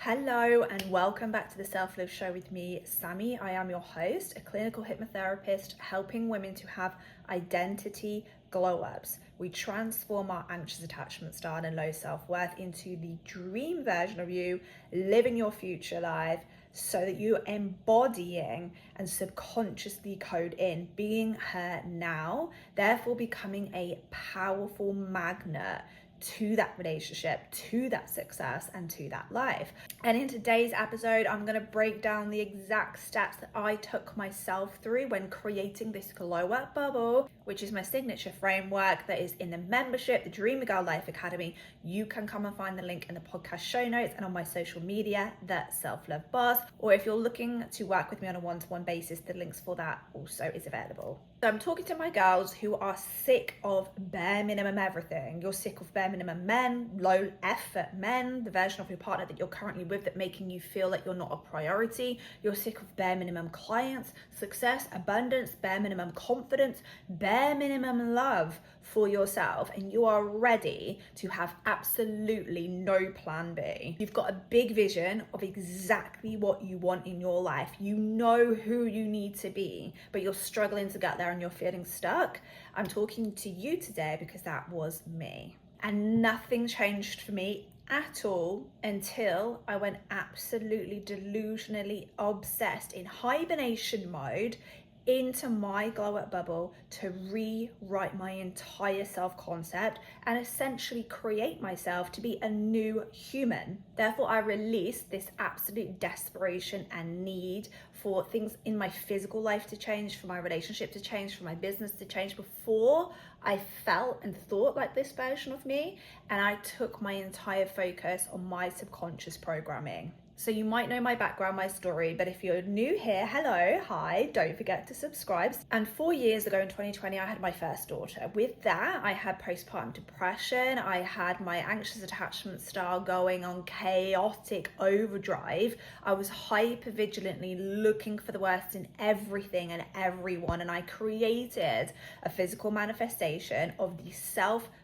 Hello and welcome back to the Self-Love Show with me, Sammy. I am your host, a clinical hypnotherapist helping women to have identity glow-ups. We transform our anxious attachment style and low self-worth into the dream version of you, living your future life so that you're embodying and subconsciously code in being her now, therefore becoming a powerful magnet to that relationship, to that success, and to that life. And in today's episode, I'm going to break down the exact steps that I took myself through when creating this glow up bubble, which is my signature framework that is in the membership, the Dream Girl Life Academy. You can come and find the link in the podcast show notes and on my social media, The Self-Love Boss. Or if you're looking to work with me on a one-to-one basis, the links for that also is available. So I'm talking to my girls who are sick of bare minimum everything. You're sick of bare minimum men, low effort men, the version of your partner that you're currently with that making you feel like you're not a priority. You're sick of bare minimum clients, success, abundance, bare minimum confidence, bare minimum love for yourself, and you are ready to have absolutely no plan B. You've got a big vision of exactly what you want in your life. You know who you need to be, but you're struggling to get there and you're feeling stuck. I'm talking to you today because that was me. And nothing changed for me at all until I went absolutely delusionally obsessed in hibernation mode into my glow up bubble to rewrite my entire self-concept and essentially create myself to be a new human. Therefore, I released this absolute desperation and need for things in my physical life to change, for my relationship to change, for my business to change before I felt and thought like this version of me. And I took my entire focus on my subconscious programming. So you might know my background, my story, but if you're new here, hello, hi, don't forget to subscribe. And 4 years ago in 2020, I had my first daughter. With that, I had postpartum depression. I had my anxious attachment style going on chaotic overdrive. I was hyper vigilantly looking for the worst in everything and everyone. And I created a physical manifestation of the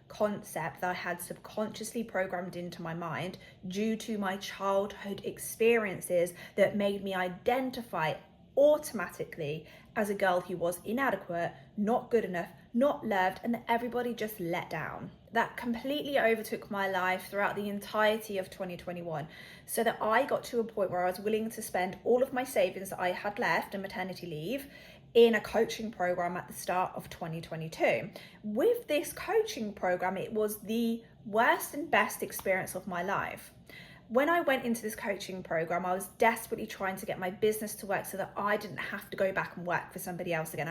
concept that I had subconsciously programmed into my mind due to my childhood experiences that made me identify automatically as a girl who was inadequate, not good enough, not loved, and that everybody just let down. That completely overtook my life throughout the entirety of 2021, so that I got to a point where I was willing to spend all of my savings that I had left in maternity leave in a coaching program at the start of 2022. With this coaching program, it was the worst and best experience of my life. When I went into this coaching program, I was desperately trying to get my business to work so that I didn't have to go back and work for somebody else again.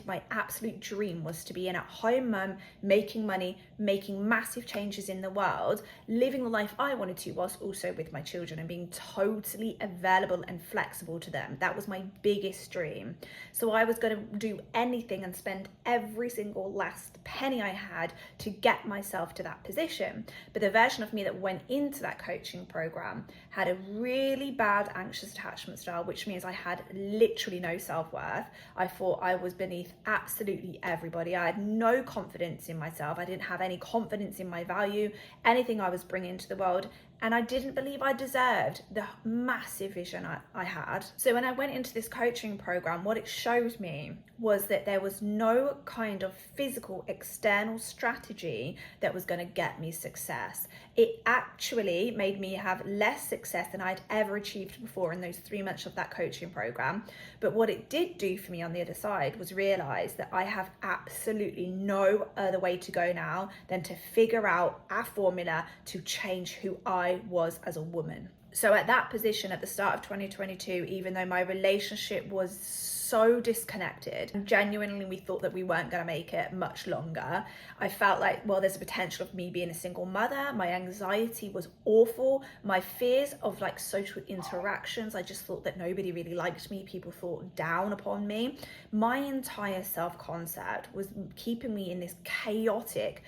My absolute dream was to be an at-home mum, making money, making massive changes in the world, living the life I wanted to whilst also with my children and being totally available and flexible to them. That was my biggest dream. So I was going to do anything and spend every single last penny I had to get myself to that position. But the version of me that went into that coaching program had a really bad anxious attachment style, which means I had literally no self-worth. I thought I was beneath absolutely everybody. I had no confidence in myself. I didn't have any confidence in my value, anything I was bringing to the world. And I didn't believe I deserved the massive vision I had. So when I went into this coaching program, what it showed me was that there was no kind of physical external strategy that was going to get me success. It actually made me have less success than I'd ever achieved before in those 3 months of that coaching program. But what it did do for me on the other side was realize that I have absolutely no other way to go now than to figure out a formula to change who I was as a woman. So at that position at the start of 2022, even though my relationship was so disconnected, and genuinely we thought that we weren't going to make it much longer, I felt like, well, there's a potential of me being a single mother. My anxiety was awful. My fears of like social interactions, I just thought that nobody really liked me. People thought down upon me. My entire self-concept was keeping me in this chaotic,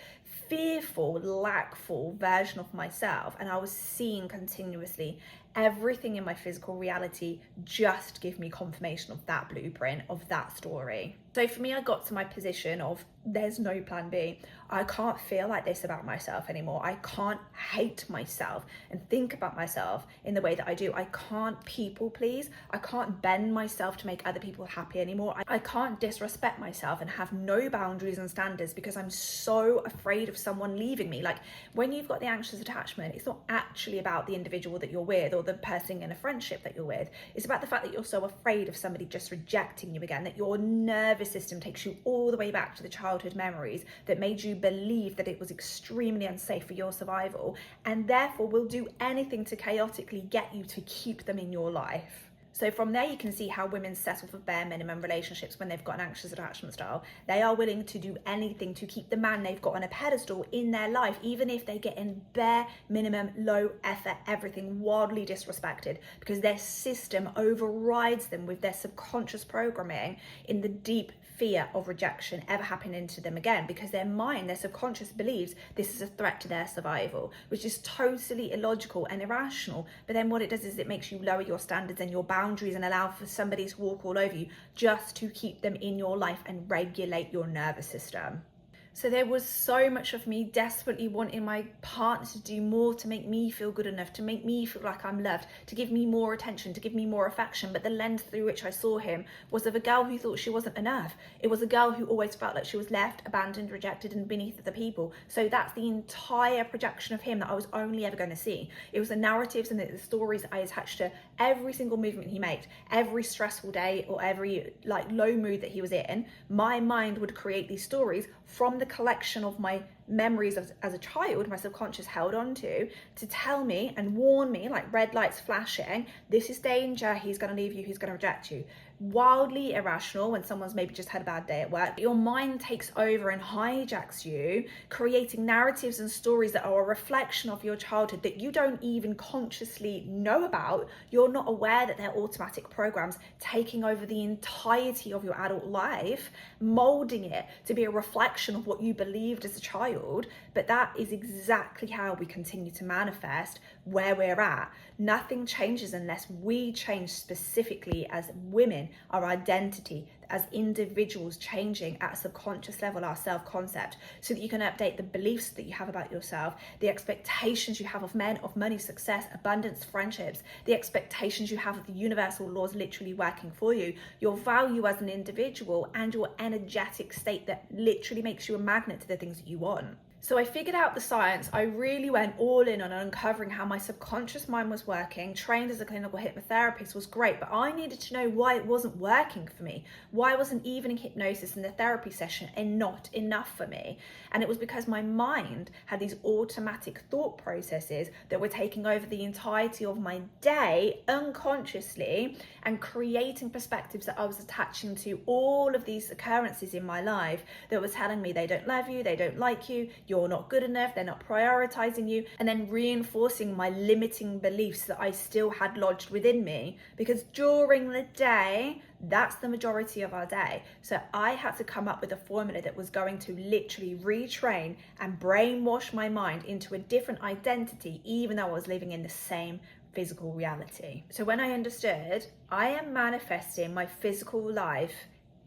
fearful, lackful version of myself, and I was seeing continuously everything in my physical reality just give me confirmation of that blueprint, of that story. So for me, I got to my position of there's no plan B. I can't feel like this about myself anymore. I can't hate myself and think about myself in the way that I do. I can't people please. I can't bend myself to make other people happy anymore. I can't disrespect myself and have no boundaries and standards because I'm so afraid of someone leaving me. Like, when you've got the anxious attachment, it's not actually about the individual that you're with or the person in a friendship that you're with. It's about the fact that you're so afraid of somebody just rejecting you again, that your nervous system takes you all the way back to the childhood memories that made you believe that it was extremely unsafe for your survival, and therefore will do anything to chaotically get you to keep them in your life. So from there, you can see how women settle for bare minimum relationships when they've got an anxious attachment style. They are willing to do anything to keep the man they've got on a pedestal in their life, even if they get in bare minimum, low effort, everything, wildly disrespected, because their system overrides them with their subconscious programming in the deep fear of rejection ever happening to them again, because their mind, their subconscious, believes this is a threat to their survival, which is totally illogical and irrational. But then what it does is it makes you lower your standards and your boundaries and allow for somebody to walk all over you just to keep them in your life and regulate your nervous system. So there was so much of me desperately wanting my partner to do more to make me feel good enough, to make me feel like I'm loved, to give me more attention, to give me more affection. But the lens through which I saw him was of a girl who thought she wasn't enough. It was a girl who always felt like she was left, abandoned, rejected, and beneath other people. So that's the entire projection of him that I was only ever going to see. It was the narratives and the stories that I attached to every single movement he made, every stressful day or every low mood that he was in. My mind would create these stories from the collection of my memories as a child, my subconscious held on to tell me and warn me, like red lights flashing, this is danger, he's going to leave you, he's going to reject you. Wildly irrational when someone's maybe just had a bad day at work. Your mind takes over and hijacks you, creating narratives and stories that are a reflection of your childhood that you don't even consciously know about. You're not aware that they're automatic programs taking over the entirety of your adult life, molding it to be a reflection of what you believed as a child. But that is exactly how we continue to manifest where we're at. Nothing changes unless we change specifically as women, our identity, as individuals, changing at a subconscious level, our self-concept, so that you can update the beliefs that you have about yourself, the expectations you have of men, of money, success, abundance, friendships, the expectations you have of the universal laws literally working for you, your value as an individual, and your energetic state that literally makes you a magnet to the things that you want. So I figured out the science. I really went all in on uncovering how my subconscious mind was working. Trained as a clinical hypnotherapist was great, but I needed to know why it wasn't working for me. Why wasn't even hypnosis in the therapy session and not enough for me? And it was because my mind had these automatic thought processes that were taking over the entirety of my day unconsciously and creating perspectives that I was attaching to all of these occurrences in my life that were telling me they don't love you, they don't like you, you're not good enough, they're not prioritizing you, and then reinforcing my limiting beliefs that I still had lodged within me. Because during the day, that's the majority of our day. So I had to come up with a formula that was going to literally retrain and brainwash my mind into a different identity, even though I was living in the same physical reality. So when I understood, I am manifesting my physical life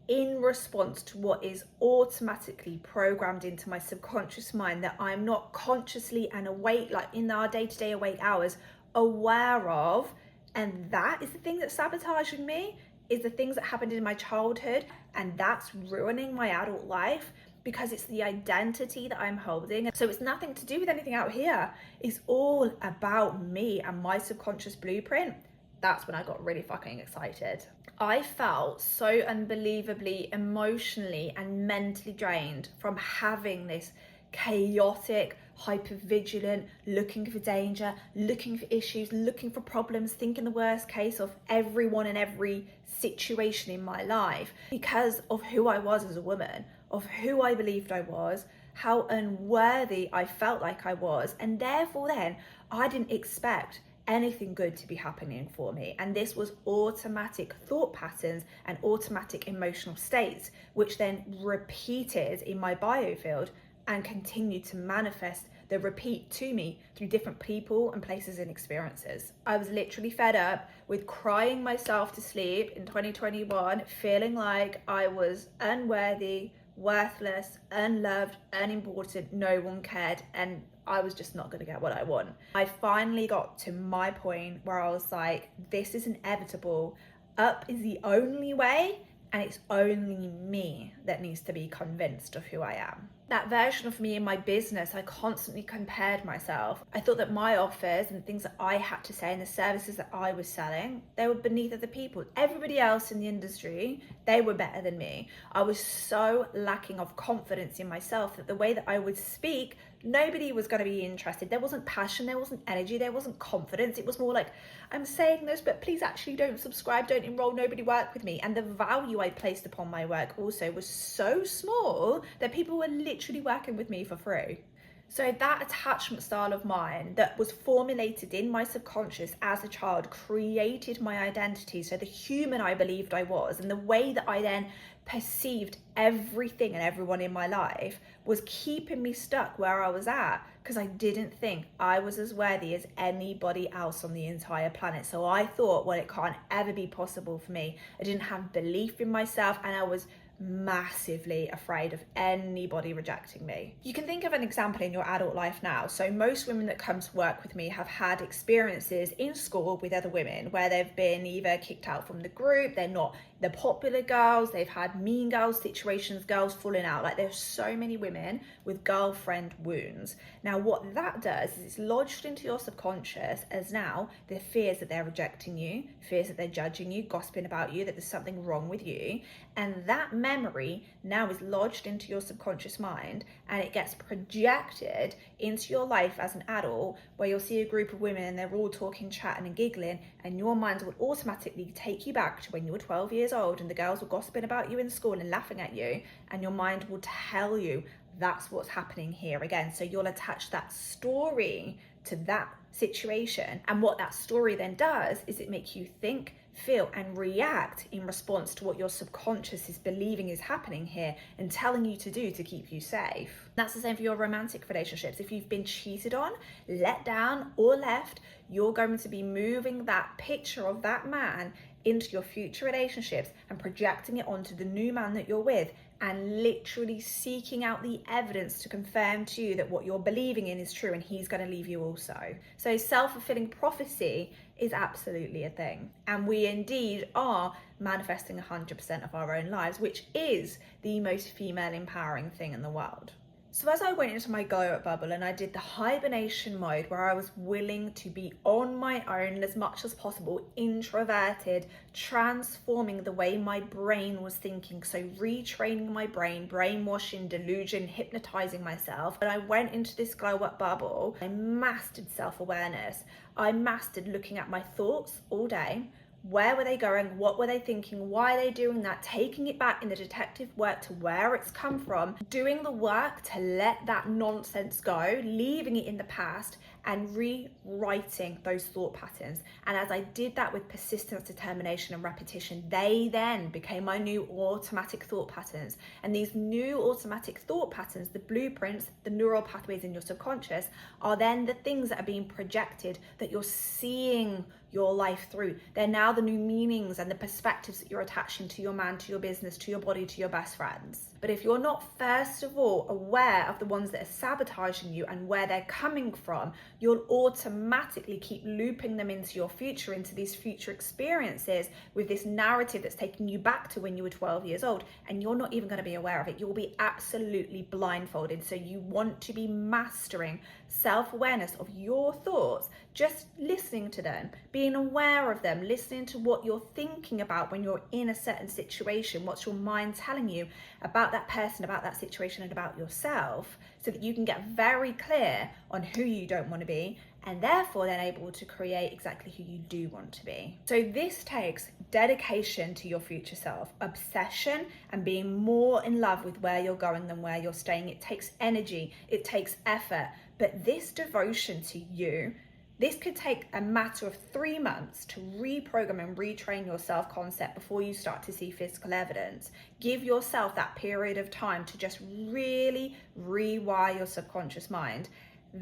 in response to what is automatically programmed into my subconscious mind that I'm not consciously and awake, like in our day-to-day awake hours, aware of. And that is the thing that's sabotaging me, is the things that happened in my childhood, and that's ruining my adult life because it's the identity that I'm holding. So it's nothing to do with anything out here. It's all about me and my subconscious blueprint. That's when I got really fucking excited. I felt so unbelievably emotionally and mentally drained from having this chaotic, hyper-vigilant, looking for danger, looking for issues, looking for problems, thinking the worst case of everyone and every situation in my life because of who I was as a woman, of who I believed I was, how unworthy I felt like I was, and therefore then I didn't expect anything good to be happening for me. And this was automatic thought patterns and automatic emotional states, which then repeated in my biofield and continued to manifest the repeat to me through different people and places and experiences. I was literally fed up with crying myself to sleep in 2021, feeling like I was unworthy, worthless, unloved, unimportant, no one cared, and I was just not going to get what I want. I finally got to my point where I was like, this is inevitable. Up is the only way, and it's only me that needs to be convinced of who I am. That version of me in my business, I constantly compared myself. I thought that my offers and things that I had to say and the services that I was selling, they were beneath other people. Everybody else in the industry, they were better than me. I was so lacking of confidence in myself that the way that I would speak, nobody was going to be interested. There wasn't passion, there wasn't energy, there wasn't confidence. It was more like, I'm saying this, but please actually don't subscribe, don't enroll, nobody work with me. And the value I placed upon my work also was so small that people were literally working with me for free. So that attachment style of mine that was formulated in my subconscious as a child created my identity. So the human I believed I was, and the way that I then perceived everything and everyone in my life was keeping me stuck where I was at, because I didn't think I was as worthy as anybody else on the entire planet. So I thought, well, it can't ever be possible for me. I didn't have belief in myself, and I was massively afraid of anybody rejecting me. You can think of an example in your adult life now. So most women that come to work with me have had experiences in school with other women where they've been either kicked out from the group, they're not the popular girls, they've had mean girls situations, girls falling out. Like, there's so many women with girlfriend wounds. Now what that does is it's lodged into your subconscious as now the fears that they're rejecting you, fears that they're judging you, gossiping about you, that there's something wrong with you. And that memory now is lodged into your subconscious mind, and it gets projected into your life as an adult, where you'll see a group of women and they're all talking, chatting and giggling, and your mind will automatically take you back to when you were 12 years old and the girls were gossiping about you in school and laughing at you, and your mind will tell you that's what's happening here again. So you'll attach that story to that situation, and what that story then does is it makes you think, feel and react in response to what your subconscious is believing is happening here and telling you to do to keep you safe. That's the same for your romantic relationships. If you've been cheated on, let down or left, you're going to be moving that picture of that man into your future relationships and projecting it onto the new man that you're with, and literally seeking out the evidence to confirm to you that what you're believing in is true, and he's going to leave you also. So self-fulfilling prophecy is absolutely a thing, and we indeed are manifesting 100% of our own lives, which is the most female empowering thing in the world. So as I went into my glow up bubble and I did the hibernation mode, where I was willing to be on my own as much as possible, introverted, transforming the way my brain was thinking, so retraining my brain, brainwashing, delusion, hypnotizing myself. And I went into this glow up bubble, I mastered self-awareness. I mastered looking at my thoughts all day. Where were they going? What were they thinking? Why are they doing that? Taking it back in the detective work to where it's come from, doing the work to let that nonsense go, leaving it in the past and rewriting those thought patterns. And as I did that with persistence, determination and repetition, they then became my new automatic thought patterns. And these new automatic thought patterns, the blueprints, the neural pathways in your subconscious, are then the things that are being projected that you're seeing your life through. They're now the new meanings and the perspectives that you're attaching to your man, to your business, to your body, to your best friends. But if you're not first of all aware of the ones that are sabotaging you and where they're coming from, you'll automatically keep looping them into your future, into these future experiences with this narrative that's taking you back to when you were 12 years old, and you're not even going to be aware of it. You'll be absolutely blindfolded. So you want to be mastering self-awareness of your thoughts, just listening to them, being aware of them, listening to what you're thinking about when you're in a certain situation, what's your mind telling you about that person, about that situation, and about yourself, so that you can get very clear on who you don't want to be, and therefore then able to create exactly who you do want to be. So this takes dedication to your future self, obsession, and being more in love with where you're going than where you're staying. It takes energy, it takes effort, but this devotion to you, this could take a matter of 3 months to reprogram and retrain your self-concept before you start to see physical evidence. Give yourself that period of time to just really rewire your subconscious mind.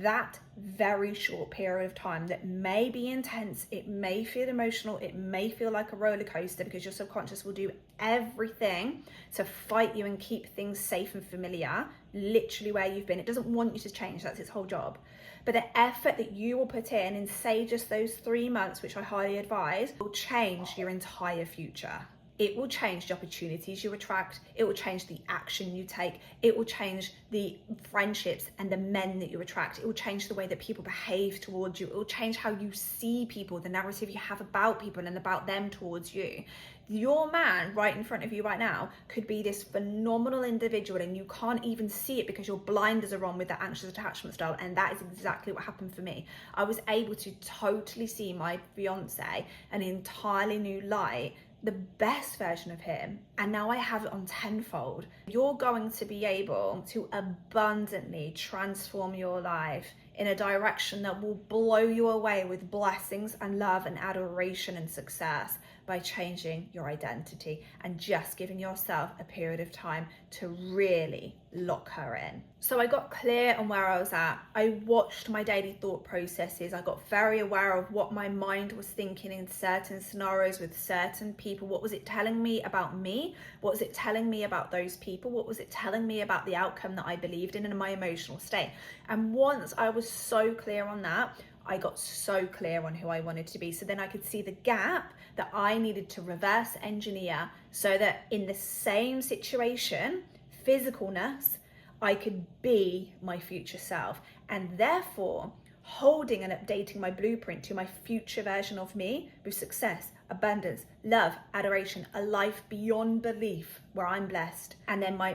that very short period of time that may be intense, it may feel emotional, it may feel like a roller coaster, because your subconscious will do everything to fight you and keep things safe and familiar, literally where you've been. It doesn't want you to change, that's its whole job. But the effort that you will put in say just those 3 months, which I highly advise, will change your entire future. It will change the opportunities you attract. It will change the action you take. It will change the friendships and the men that you attract. It will change the way that people behave towards you. It will change how you see people, the narrative you have about people and about them towards you. Your man right in front of you right now could be this phenomenal individual, and you can't even see it because your blinders are on with that anxious attachment style. And that is exactly what happened for me. I was able to totally see my fiance an entirely new light, the best version of him, and now I have it on tenfold. You're going to be able to abundantly transform your life in a direction that will blow you away with blessings and love and adoration and success by changing your identity and just giving yourself a period of time to really lock her in. So I got clear on where I was at. I watched my daily thought processes. I got very aware of what my mind was thinking in certain scenarios with certain people. What was it telling me about me? What was it telling me about those people? What was it telling me about the outcome that I believed in and my emotional state? And once I was so clear on that, I got so clear on who I wanted to be. So then I could see the gap that I needed to reverse engineer so that in the same situation, physicalness, I could be my future self. And therefore, holding and updating my blueprint to my future version of me with success, abundance, love, adoration, a life beyond belief where I'm blessed. And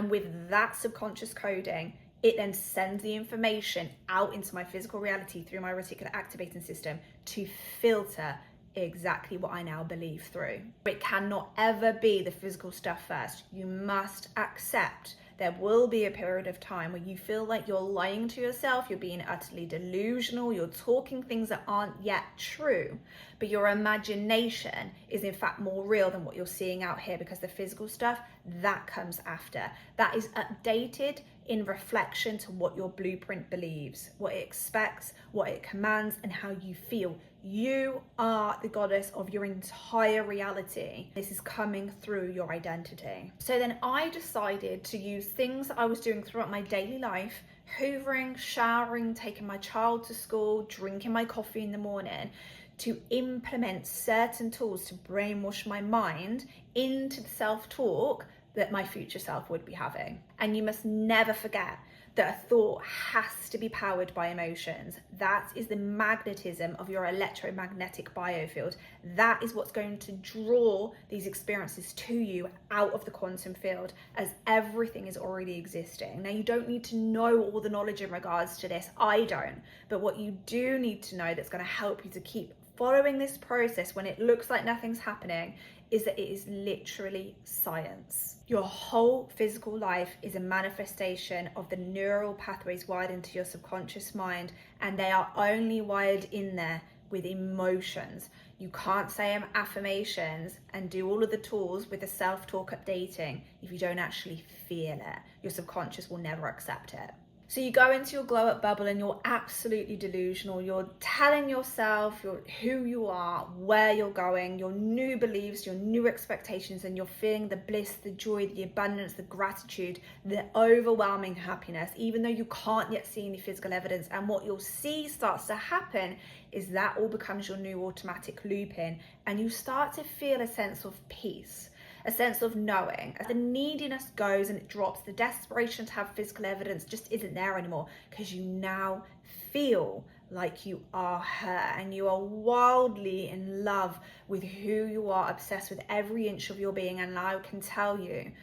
with that subconscious coding, it then sends the information out into my physical reality through my reticular activating system to filter exactly what I now believe through. It cannot ever be the physical stuff first. You must accept there will be a period of time where you feel like you're lying to yourself, you're being utterly delusional, you're talking things that aren't yet true, but your imagination is in fact more real than what you're seeing out here, because the physical stuff, that comes after. That is updated in reflection to what your blueprint believes, what it expects, what it commands, and how you feel. You are the goddess of your entire reality. This is coming through your identity. So then I decided to use things that I was doing throughout my daily life, hoovering, showering, taking my child to school, drinking my coffee in the morning, to implement certain tools to brainwash my mind into the self-talk that my future self would be having. And you must never forget that a thought has to be powered by emotions. That is the magnetism of your electromagnetic biofield. That is what's going to draw these experiences to you out of the quantum field, as everything is already existing. Now, you don't need to know all the knowledge in regards to this. I don't. But what you do need to know that's going to help you to keep following this process when it looks like nothing's happening is that it is literally science. Your whole physical life is a manifestation of the neural pathways wired into your subconscious mind, and they are only wired in there with emotions. You can't say affirmations and do all of the tools with the self-talk updating if you don't actually feel it. Your subconscious will never accept it. So you go into your glow up bubble and you're absolutely delusional. You're telling yourself who you are, where you're going, your new beliefs, your new expectations, and you're feeling the bliss, the joy, the abundance, the gratitude, the overwhelming happiness, even though you can't yet see any physical evidence. And what you'll see starts to happen is that all becomes your new automatic looping, and you start to feel a sense of peace. A sense of knowing. As the neediness goes and it drops, the desperation to have physical evidence just isn't there anymore, because you now feel like you are her and you are wildly in love with who you are, obsessed with every inch of your being. And I can tell you,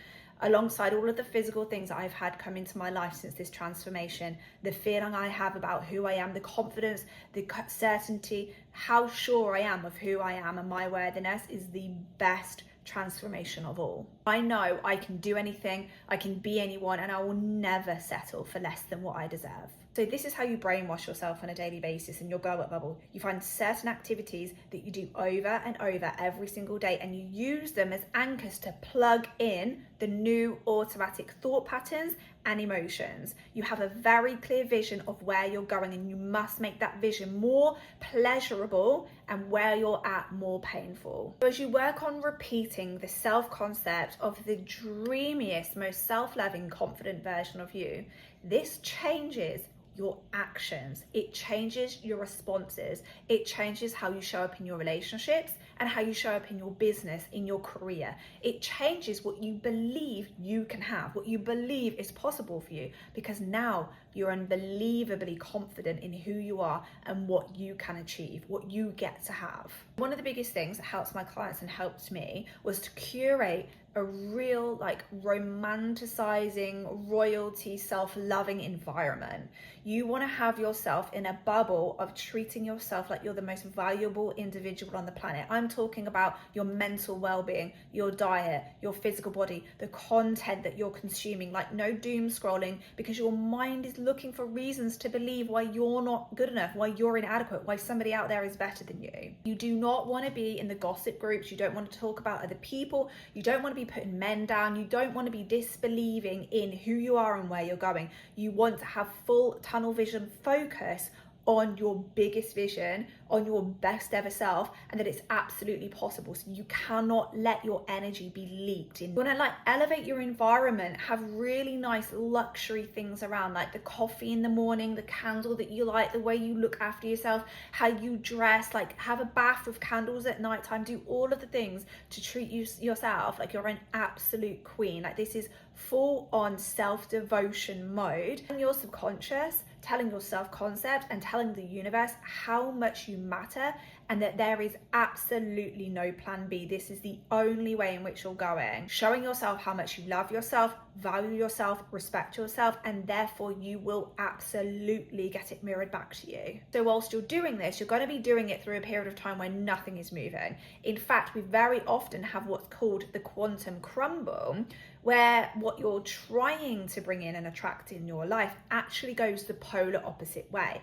alongside all of the physical things that I've had come into my life since this transformation, the feeling I have about who I am, the confidence, the certainty, how sure I am of who I am and my worthiness is the best transformation of all. I know I can do anything, I can be anyone, and I will never settle for less than what I deserve. So this is how you brainwash yourself on a daily basis in your glow up bubble. You find certain activities that you do over and over every single day, and you use them as anchors to plug in the new automatic thought patterns and emotions. You have a very clear vision of where you're going, and you must make that vision more pleasurable and where you're at more painful. So as you work on repeating the self-concept of the dreamiest, most self-loving, confident version of you, this changes your actions, it changes your responses, it changes how you show up in your relationships and how you show up in your business, in your career. It changes what you believe you can have, what you believe is possible for you, because now you're unbelievably confident in who you are and what you can achieve, what you get to have. One of the biggest things that helps my clients and helped me was to curate a real, like, romanticizing, royalty, self-loving environment. You want to have yourself in a bubble of treating yourself like you're the most valuable individual on the planet. I'm talking about your mental well-being, your diet, your physical body, the content that you're consuming, like no doom scrolling, because your mind is looking for reasons to believe why you're not good enough, why you're inadequate, why somebody out there is better than you. You do not want to be in the gossip groups. You don't want to talk about other people. You don't want to be putting men down. You don't want to be disbelieving in who you are and where you're going. You want to have full tunnel vision focus on your biggest vision, on your best ever self, and that it's absolutely possible. So you cannot let your energy be leaked in. You want to, like, elevate your environment, have really nice luxury things around, like the coffee in the morning, the candle that you like, the way you look after yourself, how you dress, like have a bath with candles at nighttime, do all of the things to treat yourself like you're an absolute queen. Like, this is full on self-devotion mode. And your subconscious telling your self-concept and telling the universe how much you matter, and that there is absolutely no plan B. This is the only way in which you're going. Showing yourself how much you love yourself, value yourself, respect yourself, and therefore you will absolutely get it mirrored back to you. So whilst you're doing this, you're going to be doing it through a period of time where nothing is moving. In fact, we very often have what's called the quantum crumble, where what you're trying to bring in and attract in your life actually goes the polar opposite way.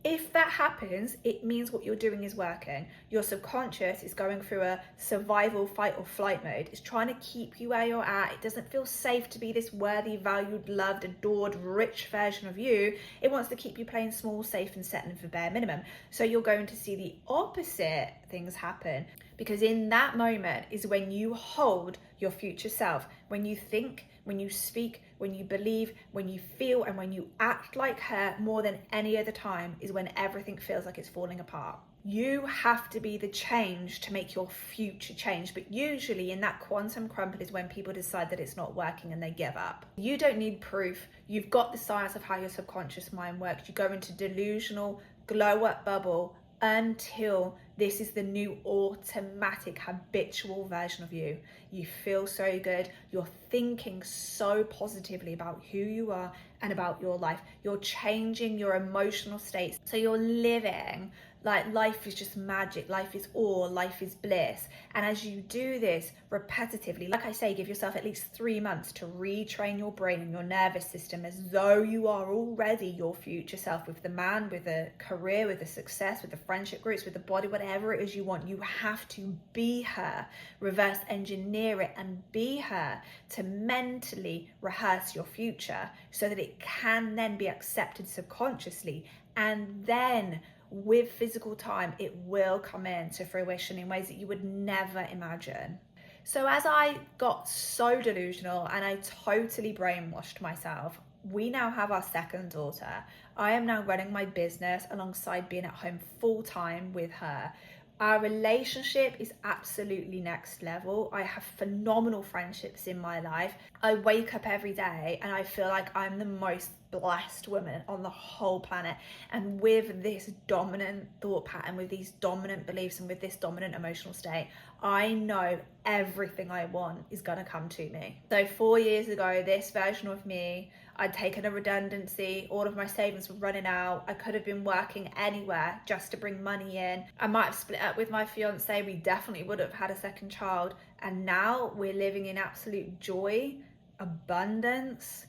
If that happens, it means what you're doing is working. Your subconscious is going through a survival, fight or flight mode. It's trying to keep you where you're at. It doesn't feel safe to be this worthy, valued, loved, adored, rich version of you. It wants to keep you playing small, safe and settling for bare minimum. So you're going to see the opposite things happen, because in that moment is when you hold your future self, when you think, when you speak, when you believe, when you feel, and when you act like her more than any other time is when everything feels like it's falling apart. You have to be the change to make your future change. But usually in that quantum crumble is when people decide that it's not working and they give up. You don't need proof. You've got the science of how your subconscious mind works. You go into delusional glow up bubble until this is the new automatic habitual version of you. You feel so good. You're thinking so positively about who you are and about your life. You're changing your emotional states. So you're living like life is just magic, life is awe, life is bliss. And as you do this repetitively, like I say, give yourself at least 3 months to retrain your brain and your nervous system as though you are already your future self, with the man, with a career, with the success, with the friendship groups, with the body, whatever it is you want. You have to be her, reverse engineer it and be her to mentally rehearse your future so that it can then be accepted subconsciously. And then with physical time, it will come into fruition in ways that you would never imagine. So as I got so delusional and I totally brainwashed myself, we now have our second daughter. I am now running my business alongside being at home full time with her. Our relationship is absolutely next level. I have phenomenal friendships in my life. I wake up every day and I feel like I'm the most blessed woman on the whole planet. And with this dominant thought pattern, with these dominant beliefs and with this dominant emotional state, I know everything I want is going to come to me. So 4 years ago, this version of me, I'd taken a redundancy, all of my savings were running out. I could have been working anywhere just to bring money in. I might have split up with my fiance. We definitely would have had a second child. And now we're living in absolute joy, abundance,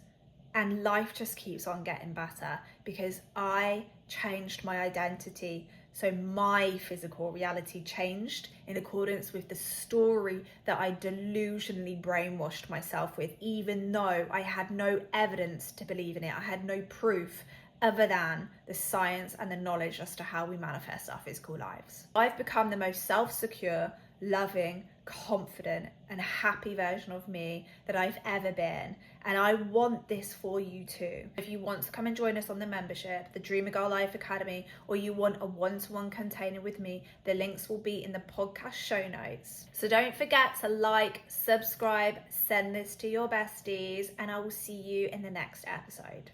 And life just keeps on getting better because I changed my identity. So my physical reality changed in accordance with the story that I delusionally brainwashed myself with, even though I had no evidence to believe in it. I had no proof other than the science and the knowledge as to how we manifest our physical lives. I've become the most self-secure, loving, confident and happy version of me that I've ever been, and I want this for you too. If you want to come and join us on the membership, the Dreamer Girl Life Academy, or you want a one-to-one container with me, the links will be in the podcast show notes. So don't forget to like, subscribe, send this to your besties, and I will see you in the next episode.